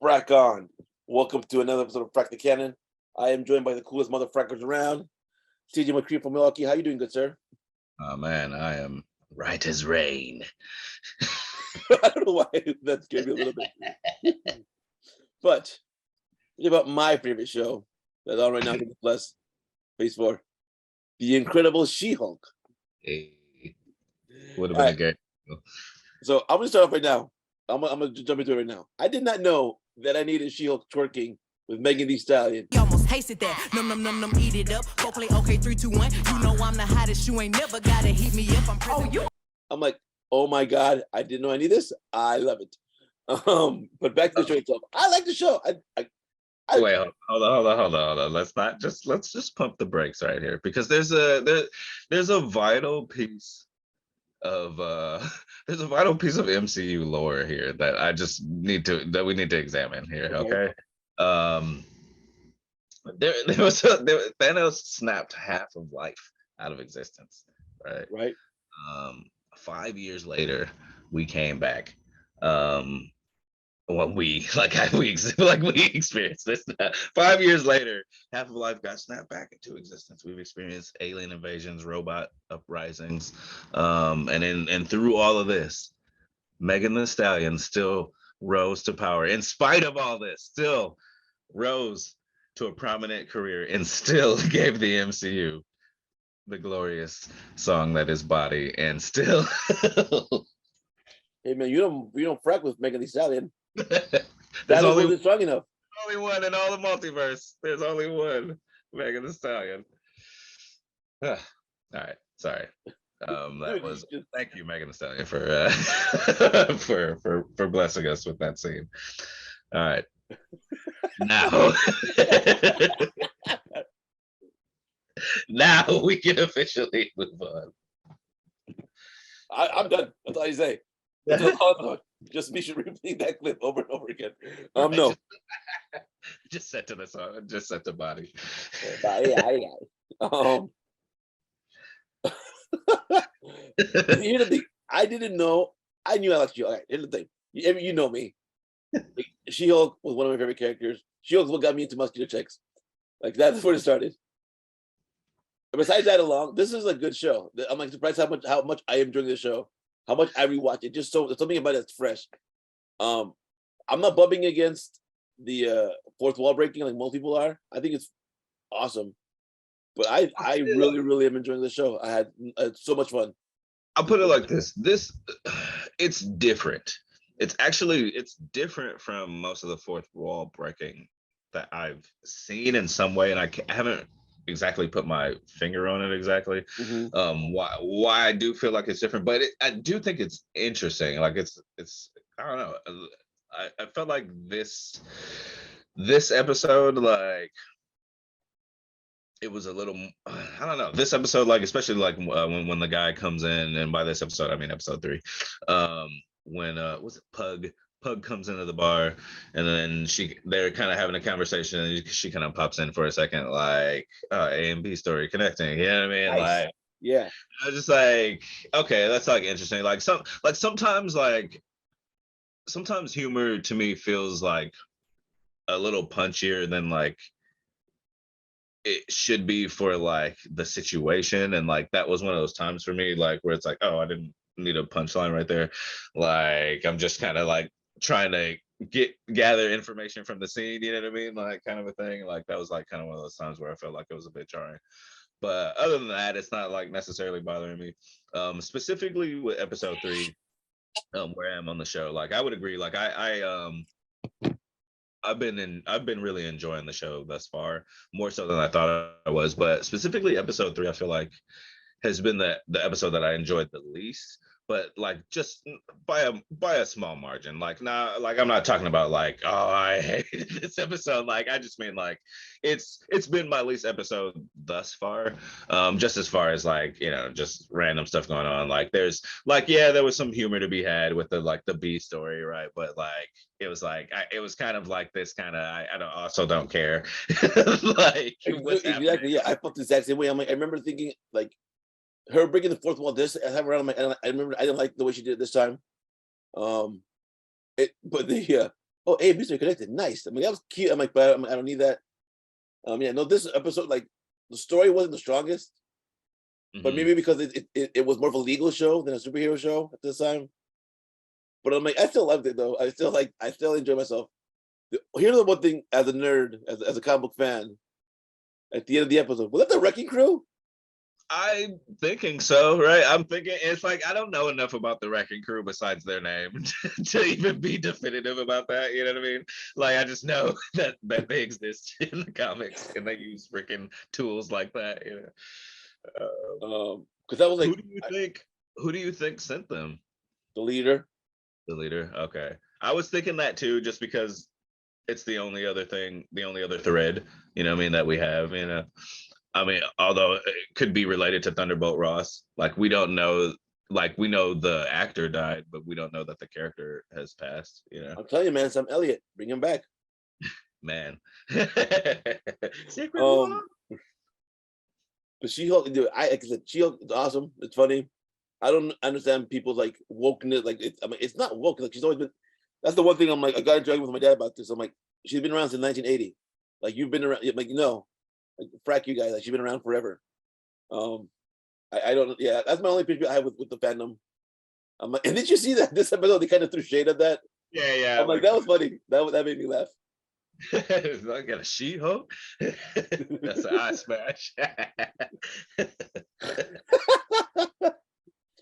Frack on. Welcome to another episode of Frack the Canon. I am joined by the coolest mother frackers around, CJ McCree from Milwaukee. How you doing, good sir? Oh man, I am right as rain. I don't know why that scared me a little bit. But think about my favorite show that's on right now, plus Phase 4. The Incredible SheHulk. Hey, would have been a good. So I'm gonna start off right now. I'm gonna jump into it right now. I did not know that I needed SheHulk twerking with Megan Thee Stallion. You almost tasted that. Num, eat it up. Go play okay, 3, 2, 1. You know I'm the hottest. You ain't never gotta heat me up. I'm like, oh my God, I didn't know I need this. I love it. But back to the show itself. I like the show. Wait, hold on. Let's just pump the brakes right here because there's a vital piece of MCU lore here that we need to examine here. Okay. Thanos snapped half of life out of existence, right? Right. 5 years later, we came back. We experienced this. 5 years later, half of life got snapped back into existence. We've experienced alien invasions, robot uprisings, and through all of this, Megan Thee Stallion still rose to power. In spite of all this, still rose to a prominent career and still gave the MCU the glorious song that is Body, and still. Hey man, you don't frack with Megan Thee Stallion. There's only strong enough. Only one in all the multiverse. There's only one Megan Thee Stallion. All right, sorry. Thank you, Megan Thee Stallion, for blessing us with that scene. All right. Now, now we can officially move on. I'm done. That's all you say. Just me should repeat that clip over and over again. No. Just set to the song. Just set to Body. Here's the thing. I didn't know. I knew I liked you. All right. Here's the thing. You know me. SheHulk was one of my favorite characters. SheHulk is what got me into muscular chicks. Like that's where it started. But besides that, this is a good show. I'm like surprised how much I am enjoying this show. How much I rewatch it. Just so there's something about it that's fresh. I'm not bumping against the fourth wall breaking like most people are. I think it's awesome. But I really am enjoying the show. I had so much fun. I'll put it like this. It's different. It's different from most of the fourth wall breaking that I've seen in some way, and I haven't exactly put my finger on it exactly. Mm-hmm. Why I do feel like it's different, but I do think it's interesting. Like it's I don't know. I felt like this episode, like it was a little, I don't know, this episode, like especially like when the guy comes in, and by this episode I mean episode 3, when was it Pug comes into the bar, and then they're kind of having a conversation, and she kind of pops in for a second, like A and B story connecting. You know what I mean? Nice. Like, yeah. I was just like, okay, that's like interesting. Like sometimes humor to me feels like a little punchier than like it should be for like the situation, and like that was one of those times for me, like where it's like, oh, I didn't need a punchline right there. Like I'm just kind of like trying to gather information from the scene, you know what I mean, like kind of a thing. Like that was like kind of one of those times where I felt like it was a bit jarring, but other than that, it's not like necessarily bothering me. Specifically with episode 3, where I am on the show, like I would agree, like I've been really enjoying the show thus far, more so than I thought I was, but specifically episode 3 I feel like has been the episode that I enjoyed the least, but like just by a small margin. Like I'm not talking about like, oh, I hated this episode. Like I just mean like it's been my least episode thus far. Just as far as like, you know, just random stuff going on. Like there's like, yeah, there was some humor to be had with the B story, right? But like it was kind of like this kind of I don't care. Like exactly. Yeah, I felt the exact same way. I'm like, I remember thinking like her breaking the fourth wall this I have around. I remember I didn't like the way she did it this time. But the oh, A and B are connected. Nice. I mean, that was cute. I'm like, but I don't need that. Yeah, no, this episode, like, the story wasn't the strongest, but maybe because it was more of a legal show than a superhero show at this time. But I'm like, I still loved it though. I still enjoy myself. Here's the one thing as a nerd, as a comic book fan, at the end of the episode, was that the Wrecking Crew? I'm thinking so, right? I'm thinking it's like I don't know enough about the Wrecking Crew besides their name to even be definitive about that. You know what I mean? Like I just know that they exist in the comics and they use freaking tools like that. You know, because that was like, who do you think sent them? The leader. The leader. Okay, I was thinking that too, just because it's the only other thread. You know what I mean that we have. You know. I mean, although it could be related to Thunderbolt Ross, like we don't know, like we know the actor died, but we don't know that the character has passed. You know, I'm telling you, man, Sam Elliott, bring him back, man. But She-Hulk, dude, like I said, She-Hulk is awesome. It's funny. I don't understand people like wokeness. Like it's not woke. Like she's always been. That's the one thing I'm like. I got into argument with my dad about this. I'm like, she's been around since 1980. Like you've been around. Like no. Like, frack you guys, like she's been around forever. I don't. Yeah, that's my only issue I have with the fandom. I'm like, and did you see that this episode they kind of threw shade at that? Yeah. I'm like, that was funny. That made me laugh. I got a She-Hulk. That's an eye smash.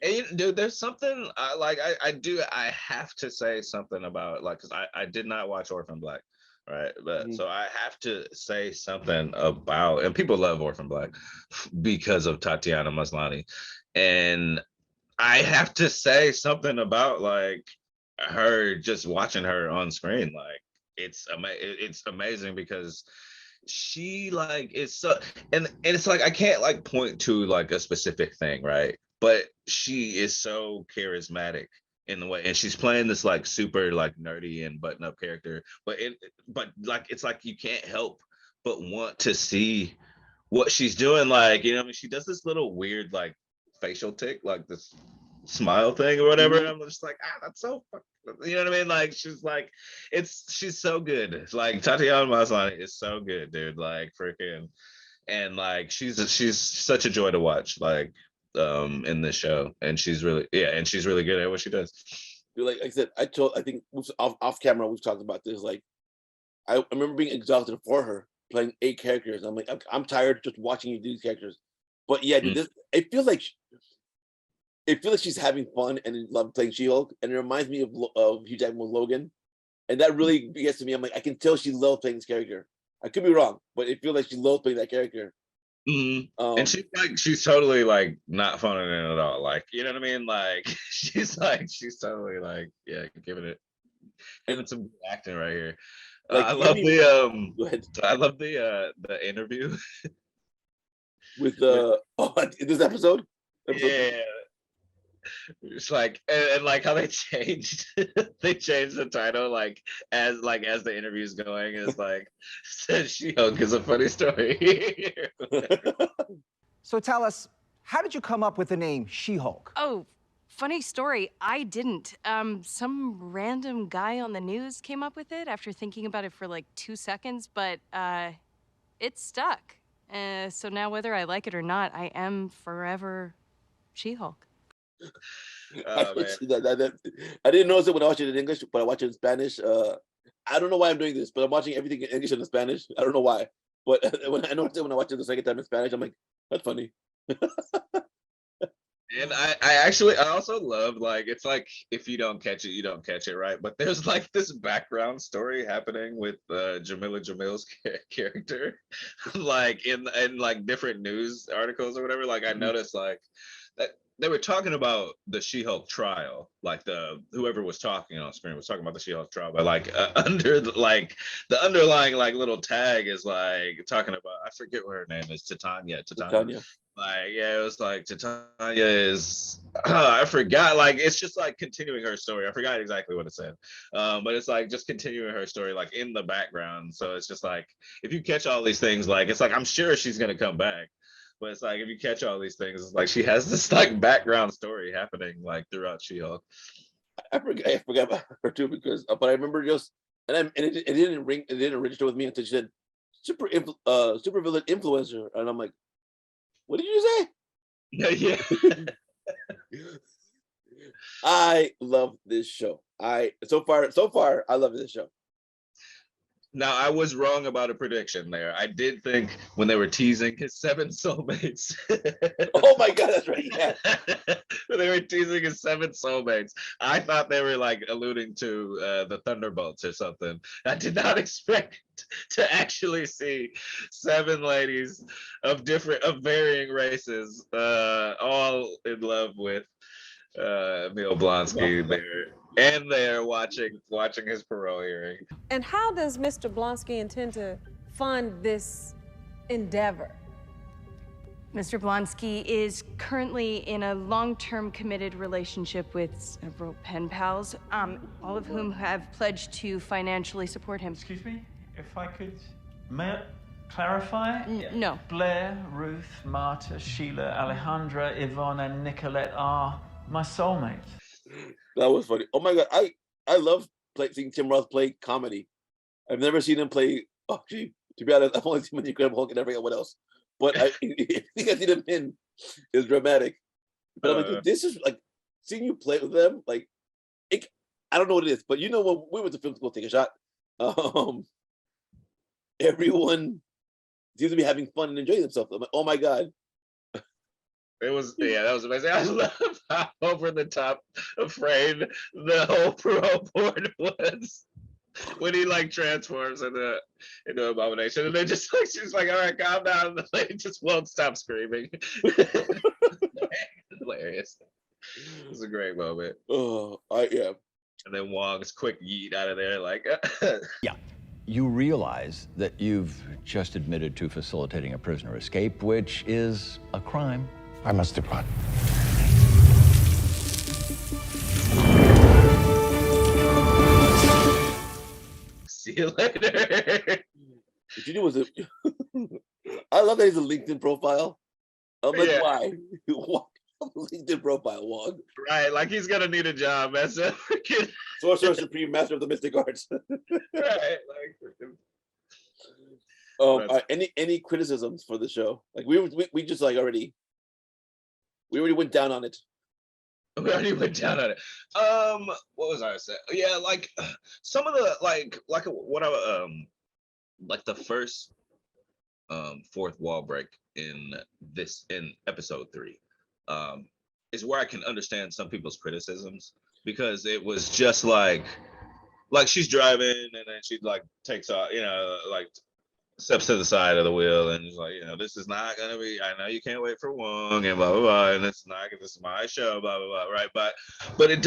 And dude, there's something I have to say something about like because I did not watch Orphan Black. Right, but so I have to say something about, and people love Orphan Black because of Tatiana Maslany, and I have to say something about like her, just watching her on screen, like it's amazing because she like is so, and it's like I can't like point to like a specific thing, right? But she is so charismatic in the way, and she's playing this like super like nerdy and button up character, but like it's like you can't help but want to see what she's doing. Like, you know what I mean? She does this little weird like facial tick, like this smile thing or whatever. And I'm just like, that's so you know what I mean? Like she's like, she's so good. It's like Tatiana Maslany is so good, dude. Like freaking, and like she's such a joy to watch. Like in this show, and she's really good at what she does. Like I said, I think off camera we've talked about this. Like I remember being exhausted for her playing 8 characters. I'm like, I'm tired just watching you do these characters. But yeah, dude, this it feels like she's having fun and love playing She-Hulk, and it reminds me of Hugh Jackman with Logan, and that really gets to me. I'm like, I can tell she loves playing this character. I could be wrong, but it feels like she loves playing that character. And she's totally like not phoning it in at all. Like, you know what I mean? Like she's totally like, yeah, giving it some good acting right here. Like, I love the interview with this episode. Yeah. It's like and like how they changed the title like as the interview's going is like says She-Hulk is a funny story. So tell us, how did you come up with the name She-Hulk? Oh, funny story. I didn't. Some random guy on the news came up with it after thinking about it for like 2 seconds, but it stuck. So now whether I like it or not, I am forever She-Hulk. I didn't notice it when I watched it in English, but I watched it in Spanish. I don't know why I'm doing this, but I'm watching everything in English and in Spanish. I don't know why, but when I noticed it when I watched it the second time in Spanish, I'm like, that's funny. And I also love like it's like if you don't catch it, you don't catch it, right? But there's like this background story happening with Jamila Jamil's character, like in like different news articles or whatever. Like I noticed like that they were talking about the She-Hulk trial, like whoever was talking on screen was talking about the She-Hulk trial, but like under the underlying like little tag is like talking about, I forget what her name is, Titania. Like, yeah, it was like Titania is I forgot, like it's just like continuing her story. I forgot exactly what it said. But it's like just continuing her story like in the background. So it's just like if you catch all these things, like it's like I'm sure she's gonna come back. But it's like if you catch all these things, it's like she has this like background story happening like throughout She-Hulk. I forgot about her too because, but I remember just and it didn't register with me until she said super villain influencer, and I'm like, what did you say? Yeah. I love this show. So far I love this show. Now, I was wrong about a prediction there. I did think when they were teasing his 7 soulmates. Oh my god, that's right. Yeah. When they were teasing his 7 soulmates, I thought they were like alluding to the Thunderbolts or something. I did not expect to actually see 7 ladies of varying races, all in love with Emil Blonsky there. And they're watching his parole hearing. And how does Mr. Blonsky intend to fund this endeavor? Mr. Blonsky is currently in a long-term committed relationship with several pen pals, all of whom have pledged to financially support him. Excuse me, if I could, may I clarify? No. Blair, Ruth, Marta, Sheila, Alejandra, Yvonne, and Nicolette are my soulmates. That was funny. Oh my god, I love seeing Tim Roth play comedy. I've never seen him play. Oh, gee, to be honest, I've only seen him in Incredible Hulk and I forget what else. But I think I seen him in is dramatic. But I'm like, dude, this is like seeing you play with them. Like, I don't know what it is, but you know when we went to film school, take a shot. Everyone seems to be having fun and enjoying themselves. I'm like, oh my god. That was amazing. I love how over the top afraid the whole parole board was when he like transforms into Abomination, and they just like she's like, all right, calm down, and the lady just won't stop screaming. Hilarious. It was a great moment. Oh, yeah. And then Wong's quick yeet out of there, like yeah. You realize that you've just admitted to facilitating a prisoner escape, which is a crime. I must depart. See you later. What you do was I love that he's a LinkedIn profile. I'm like, why? LinkedIn profile, Wong. Right, like he's gonna need a job as a freaking Sorcerer Supreme, Master of the Mystic Arts. Right, like any criticisms for the show? Like we just like already went down on it. We already went down on it. What was I saying? Yeah, like some of the like what I like the first fourth wall break in episode 3 is where I can understand some people's criticisms, because it was just like she's driving and then she like takes off, like steps to the side of the wheel and is like, this is not gonna be, I know you can't wait for Wong and blah blah blah, and this is my show, blah blah blah, right? But it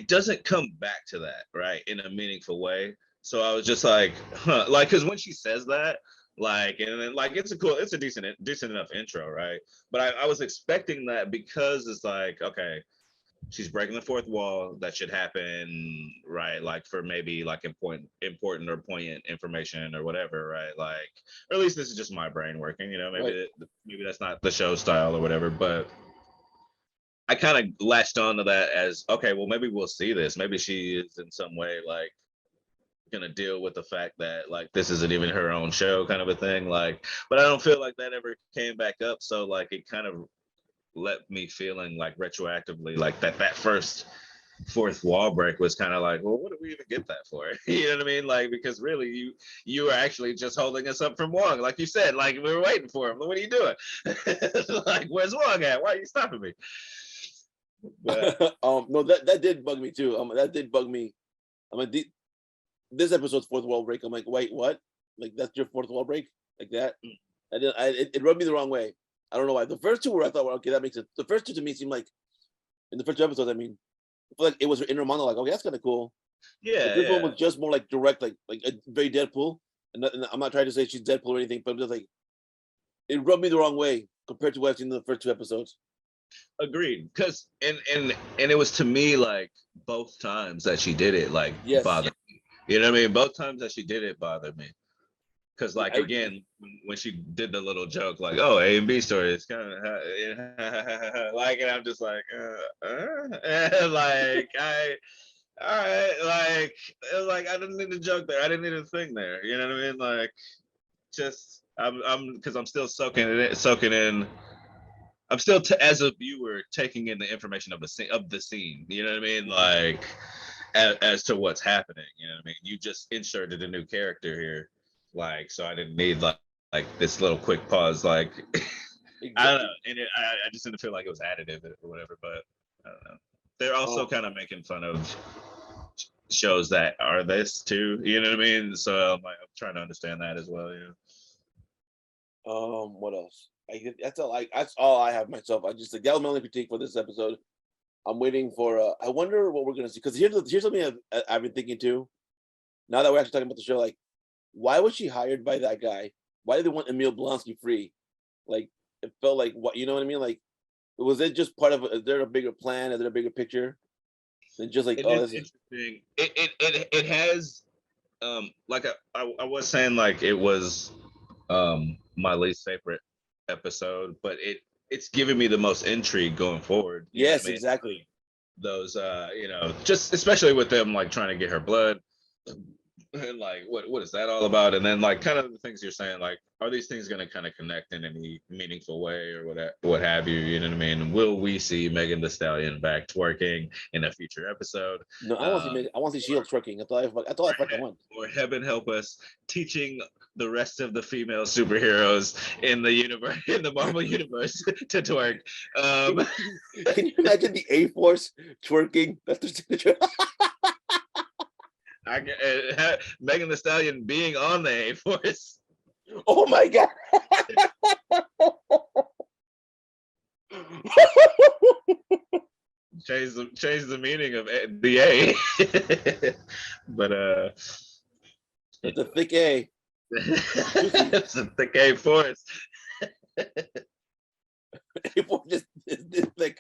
doesn't come back to that, right, in a meaningful way. So I was just like, like, because when she says that, like, and then like it's a decent enough intro, right? But I was expecting that, because it's like, okay, she's breaking the fourth wall. That should happen, right? Like for maybe like important or poignant information or whatever, right? Like, or at least this is just my brain working, maybe that's not the show style or whatever. But I kind of latched onto that as, okay, well, maybe we'll see this. Maybe she is in some way like gonna deal with the fact that like this isn't even her own show, kind of a thing. Like, but I don't feel like that ever came back up. So like it kind of left me feeling like retroactively like that first fourth wall break was kind of like, well, what did we even get that for? You know what I mean? Like, because really you were actually just holding us up from Wong, like you said, like we were waiting for him. What are you doing? Like, where's Wong at? Why are you stopping me? But no, that did bug me too. That did bug me. I'm like, this episode's fourth wall break. I'm like, wait, what? Like, that's your fourth wall break? Like that? It rubbed me the wrong way. I don't know why. The first two were, I thought, well, okay, that makes sense. The first two to me seemed like, in the first two episodes, I mean, I feel like it was her inner monologue. Okay, that's kind of cool. Yeah. This one was just more like direct, like a very Deadpool. And I'm not trying to say she's Deadpool or anything, but I'm just like, it rubbed me the wrong way compared to what I've seen in the first two episodes. Agreed. Because and it was, to me, like both times that she did it, like, bothered me. You know what I mean? Both times that she did it bothered me. Because, like, again, when she did the little joke, like, oh, A and B story, it's kind of like, and I'm just like, like, all right, like it was like I didn't need a joke there. I didn't need a thing there. You know what I mean? Like, just I'm because I'm still soaking in. I'm still as a viewer taking in the information of the scene. You know what I mean? Like, as to what's happening. You know what I mean? You just inserted a new character here, like, so I didn't need like this little quick pause. Like, I don't know, and I just didn't feel like it was additive or whatever. But I don't know. They're also kind of making fun of shows that are this too. You know what I mean? So I'm trying to understand that as well. You know. What else? That's all I have myself. I just like that was my only critique for this episode. I'm waiting for. I wonder what we're gonna see because here's something I've been thinking too. Now that we're actually talking about the show, like, why was she hired by that guy? Why did they want Emil Blonsky free? Like, it felt like what you know what I mean? Like, was it just part of? Is there a bigger plan? Is there a bigger picture? Than just like, It oh, is this is interesting. It has like I was saying, like it was my least favorite episode, but it's giving me the most intrigue going forward. You know what yes, I mean? exactly. Those just especially with them like trying to get her blood and like what is that all about? And then like kind of the things you're saying, like are these things going to kind of connect in any meaningful way or what have you? You know what I mean? Will we see Megan Thee Stallion back twerking in a future episode? No, I want to see. I want to see SheHulk twerking. That's all I fucking want. Or heaven help us, teaching the rest of the female superheroes in the universe, in the Marvel universe, to twerk. Can you imagine the A-Force twerking? That's Megan Thee Stallion being on the A-Force. Oh my god! Change the meaning of the A. But It's a thick A. it's a thick A-Force. A-Force just is this thick.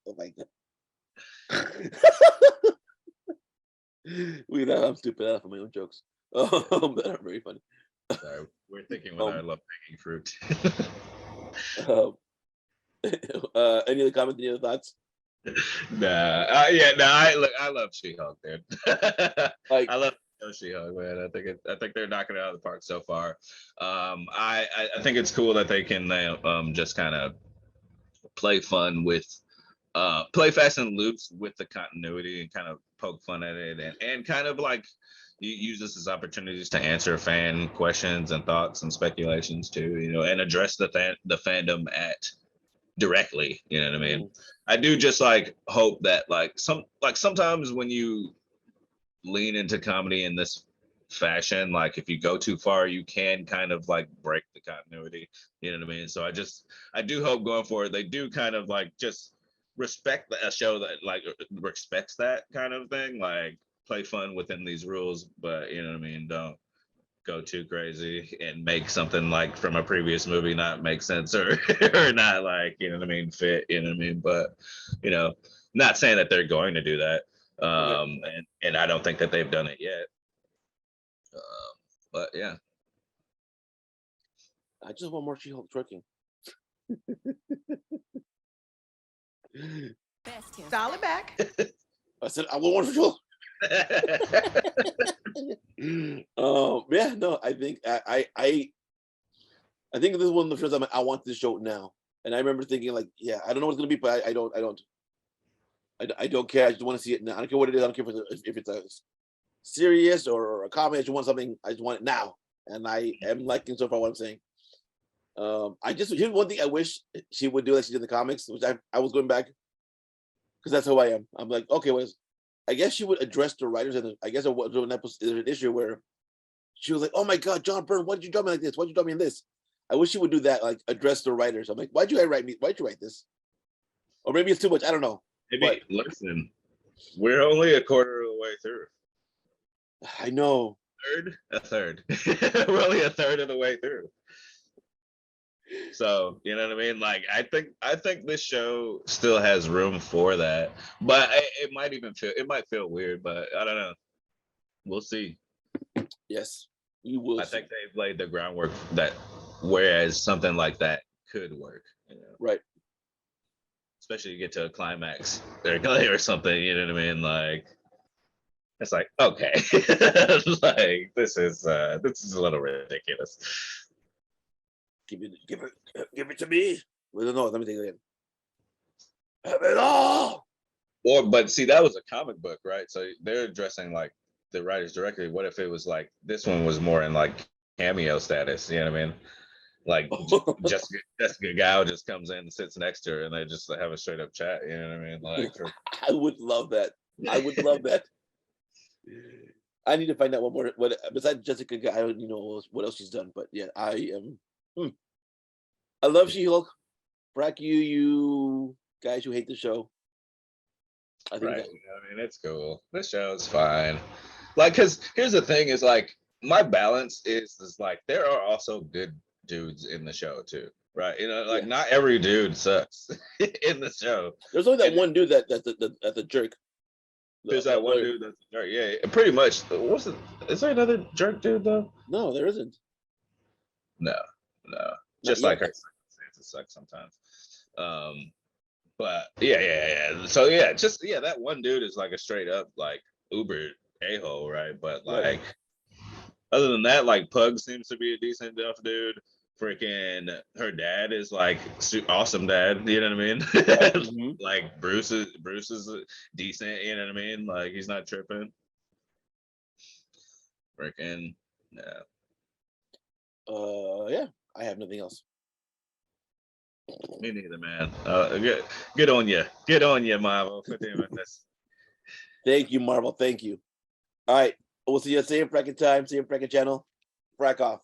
Oh my god! We know I'm stupid out for my own jokes. That are very funny. Sorry, we're thinking with our low-hanging fruit. Any other comments? Any other thoughts? I love She-Hulk, dude. Like, I love She-Hulk, man. I think they're knocking it out of the park so far. I think it's cool that they can just kind of play fun with play fast and loose with the continuity and kind of poke fun at it and kind of like you use this as opportunities to answer fan questions and thoughts and speculations too, you know, and address the fandom directly, you know what I mean? I do just like hope that sometimes when you lean into comedy in this fashion, like if you go too far, you can kind of like break the continuity, you know what I mean? So I do hope going forward they do kind of like just respect a show that like respects that kind of thing, like play fun within these rules, but you know what I mean, don't go too crazy and make something like from a previous movie not make sense or or not like, you know what I mean, fit, you know what I mean? But you know, not saying that they're going to do that. And I don't think that they've done it yet. But yeah. I just want more She-Hulk twerking. Dial it back. I said I want more She-Hulk. Yeah, no, I think I think this is one of the shows I want this show now. And I remember thinking like, yeah, I don't know what it's gonna be, but I don't care. I just want to see it now. I don't care what it is. I don't care if it's a serious or a comedy. I just want something. I just want it now. And I am liking so far what I'm saying. Here's one thing I wish she would do like she did in the comics, which I was going back because that's who I am. I'm like, okay, I guess she would address the writers, and I guess there was an issue where she was like, "Oh my God, John Byrne, why did you draw me like this? Why did you draw me in this?" I wish she would do that, like address the writers. I'm like, why'd you write this? Or maybe it's too much. I don't know. Maybe listen, we're only a quarter of the way through. I know. A third. We're only a third of the way through. So you know what I mean? Like I think this show still has room for that, but it might feel weird, but I don't know. We'll see. Yes, you will. I think they've laid the groundwork that whereas something like that could work. You know? Right. Especially you get to a climax or something. You know what I mean? Like It's like, okay. Like this is a little ridiculous. Give it to me. Well, no, let me take it again. Have it all. But see, that was a comic book, right? So they're addressing like the writers directly. What if it was like this one was more in like cameo status? You know what I mean? Like Jessica Gao just comes in and sits next to her, and they just have a straight up chat. You know what I mean? Like, I would love that. I would love that. I need to find out what besides Jessica Gao, I don't know what else she's done. But yeah, I am. I love She-Hulk. Frack you guys who hate the show. I think right. I mean, it's cool. This show is fine. Like, cause here's the thing: is like my balance is like there are also good dudes in the show too, right? You know, like not every dude sucks in the show. There's only that one dude that's the jerk. There's that one dude that's a jerk. Yeah, pretty much. Is there another jerk dude though? No, there isn't. No. Just like her circumstances suck sometimes. But yeah. So yeah, that one dude is like a straight up like Uber a-hole, right? But like other than that, like Pug seems to be a decent enough dude. Freaking her dad is like awesome dad, you know what I mean? Mm-hmm. Like Bruce is decent, you know what I mean? Like he's not tripping. Freaking yeah. Yeah, I have nothing else. Me neither, man. Get on you, Marvel, for doing this. Thank you, Marvel. Thank you. All right, we'll see you at same Frackin' time, same Frackin' channel. Frack off.